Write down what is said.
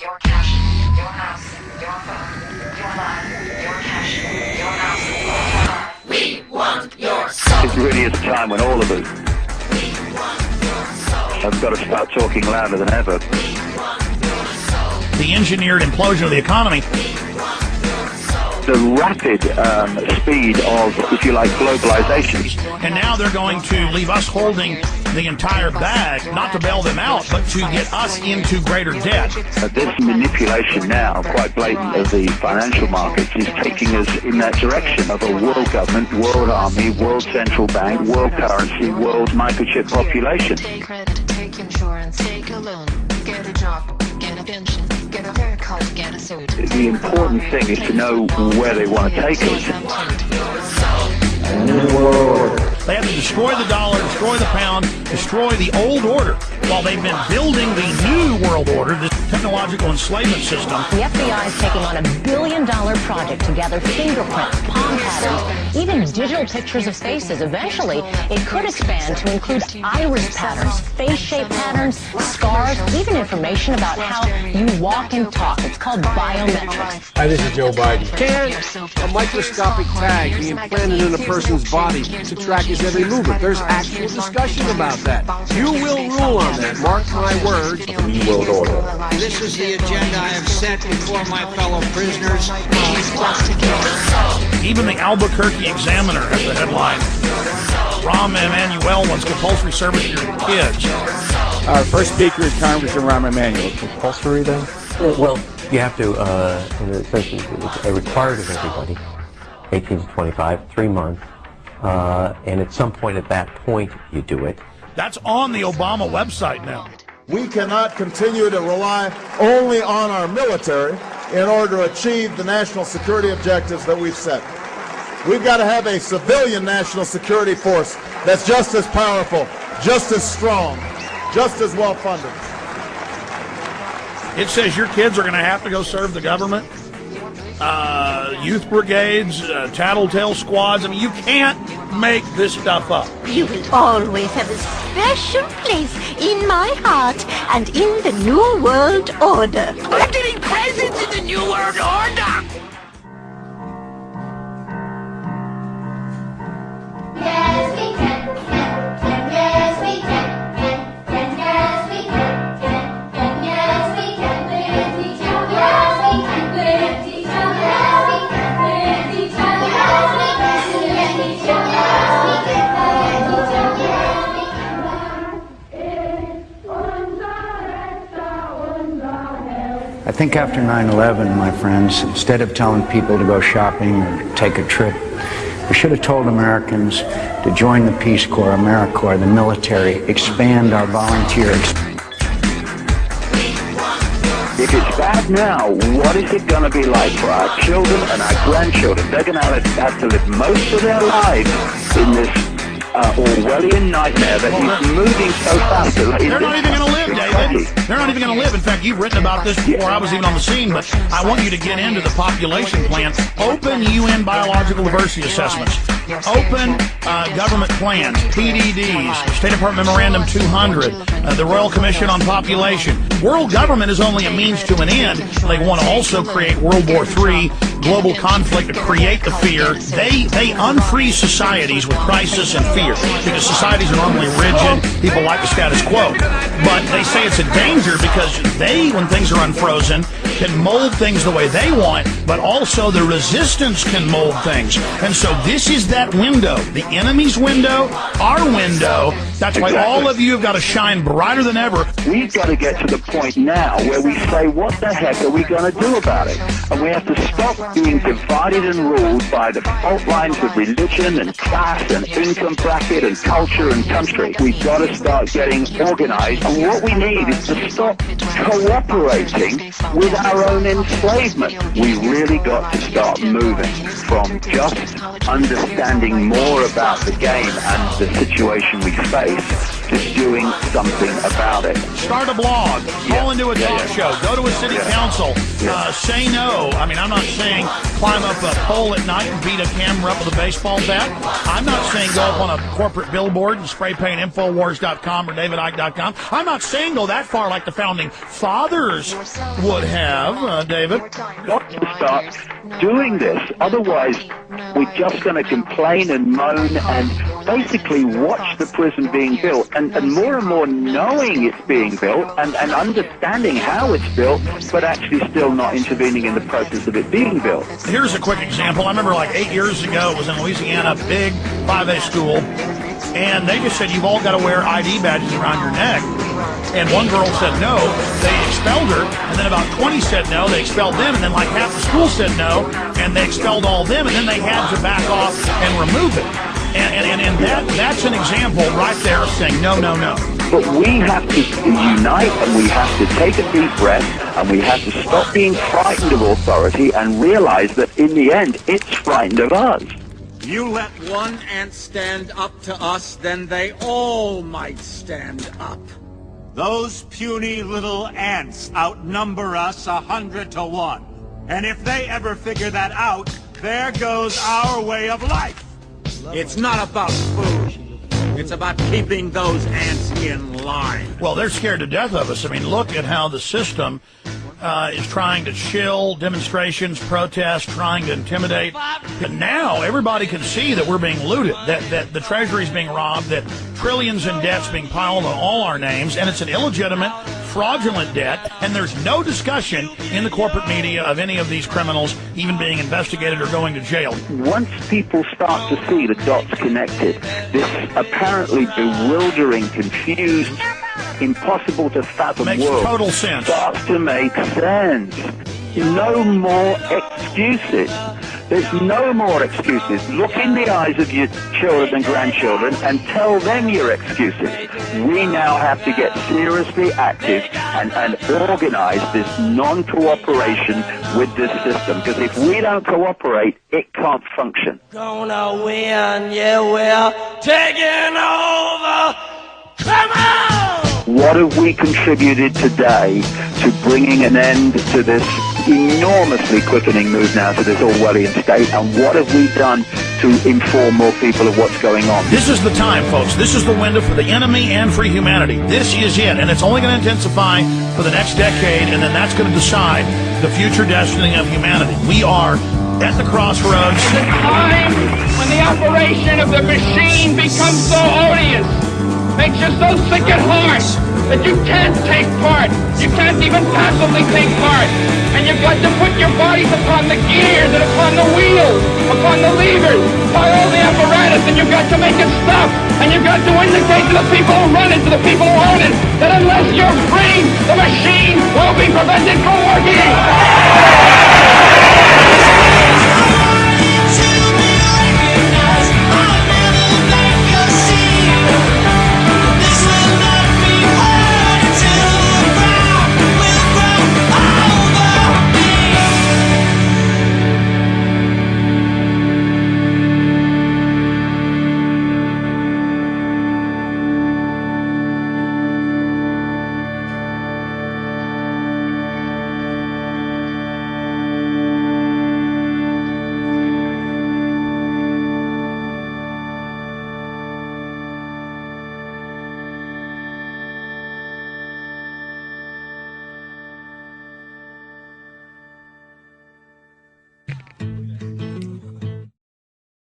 your cash, your house, your phone, your life, your cash, your house, your life. We want your soul. It really is a time when all of us have got to start talking louder than ever. The engineered implosion of the economy. The rapid speed of, if you like, globalization. And now they're going to leave us holding the entire bag, not to bail them out, but to get us into greater debt. This manipulation now, quite blatant, of the financial markets is taking us in that direction of a world government, world army, world central bank, world currency, world microchip population. Take credit, take insurance, take a loan, get a job, get a pension, get a haircut, get a suit. The important thing is to know where they want to take us. They have to destroy the dollar, destroy the pound, destroy the old order, while they've been building the new world order, this technological enslavement system. The FBI is taking on $1 billion project to gather fingerprints, palm patterns, even digital pictures of faces. Eventually, it could expand to include iris patterns, face shape patterns, scars, even information about how you walk and talk. It's called biometrics. Hi, this is Joe Biden. Can a microscopic tag be implanted in a person's body to track his every movement? There's actual discussion about that. You will rule on that. Mark my words. The New World Order. This is the agenda I have set before my fellow prisoners. Even the Albuquerque Examiner has the headline, Rahm Emanuel wants compulsory service for your kids. Our first speaker is Congressman Rahm Emanuel. Compulsory then? Well, you have to, in a sense, it's required of everybody, 18 to 25, 3 months, and at some point at that point you do it. That's on the Obama website now. We cannot continue to rely only on our military in order to achieve the national security objectives that we've set. We've got to have a civilian national security force that's just as powerful, just as strong, just as well funded. It says your kids are going to have to go serve the government, youth brigades, tattletale squads. I mean, you can't make this stuff up. You will always have a special place in my heart and in the New World Order. I'm getting presents in the New World Order! Yes, we can. Yes, we can. Yes, we can. Yes, we can. Yes, we can. Yes, we can. Yes, we can. Yes, we can. I think after 9/11, my friends, instead of telling people to go shopping or take a trip, we should have told Americans to join the Peace Corps, AmeriCorps, the military, expand our volunteers. If it's bad now, what is it going to be like for our children and our grandchildren? They're going to have to live most of their lives in this Orwellian nightmare that is moving so fast. They're not even going to live, David. They're not even going to live. In fact, you've written about this before I was even on the scene, but I want you to get into the population plan. Open UN biological diversity assessments. Open government plans, PDDs, State Department Memorandum 200, the Royal Commission on Population. World government is only a means to an end. They want to also create World War III, global conflict to create the fear. They unfreeze societies with crisis and fear because societies are normally rigid. People like the status quo. But they say it's a danger because they, when things are unfrozen, can mold things the way they want, but also the resistance can mold things. And so this is that window, the enemy's window, our window. That's why all of you have got to shine brighter than ever. We've got to get to the point now where we say, what the heck are we going to do about it? And we have to stop being divided and ruled by the fault lines of religion and class and income bracket and culture and country. We've got to start getting organized. And what we need is to stop cooperating with our own enslavement. We really got to start moving from just understanding more about the game and the situation we face to to doing something about it. Start a blog, call into a talk show, go to a city council, say no. I mean, I'm not saying climb up a pole at night and beat a camera up with a baseball bat. I'm not saying go up on a corporate billboard and spray paint Infowars.com or DavidIke.com. I'm not saying go that far like the founding fathers would have, David. Got to start doing this. Otherwise, we're just going to complain and moan and basically watch the prison being built, and more knowing it's being built and understanding how it's built, but actually still not intervening in the process of it being built. Here's a quick example. I remember like 8 years ago, it was in Louisiana, big 5A school, and they just said you've all got to wear ID badges around your neck. And one girl said no, they expelled her, and then about 20 said no, they expelled them, and then like half the school said no, and they expelled all of them, and then they had to back off and remove it. And that's an example right there of saying no, no, no. But we have to unite, and we have to take a deep breath, and we have to stop being frightened of authority and realize that in the end, it's frightened of us. You let one ant stand up to us, then they all might stand up. Those puny little ants outnumber us 100 to 1. And if they ever figure that out, there goes our way of life. It's not about food. It's about keeping those ants in line. Well, they're scared to death of us. I mean, look at how the system is trying to chill demonstrations, protests, trying to intimidate. But now everybody can see that we're being looted, that the Treasury's being robbed, that trillions in debts being piled on all our names, and it's an illegitimate, fraudulent debt, and there's no discussion in the corporate media of any of these criminals even being investigated or going to jail. Once people start to see the dots connected, this apparently bewildering, confused, impossible to fathom Makes world total sense. starts to make sense. No more excuses. There's no more excuses. Look in the eyes of your children and grandchildren and tell them your excuses. We now have to get seriously active and organize this non-cooperation with this system. Because if we don't cooperate, it can't function. Gonna win, yeah, we're taking over. Come on! What have we contributed today to bringing an end to this enormously quickening move now to this Orwellian state, and what have we done to inform more people of what's going on? This is the time, folks. This is the window for the enemy and for humanity. This is it, and it's only going to intensify for the next decade, and then that's going to decide the future destiny of humanity. We are at the crossroads. The time when the operation of the machine becomes so odious, makes you so sick at heart that you can't take part. You can't even passively take part. And you've got to put your bodies upon the gears and upon the wheels, upon the levers, by all the apparatus, and you've got to make it stop. And you've got to indicate to the people who run it, to the people who own it, that unless you're free, the machine will be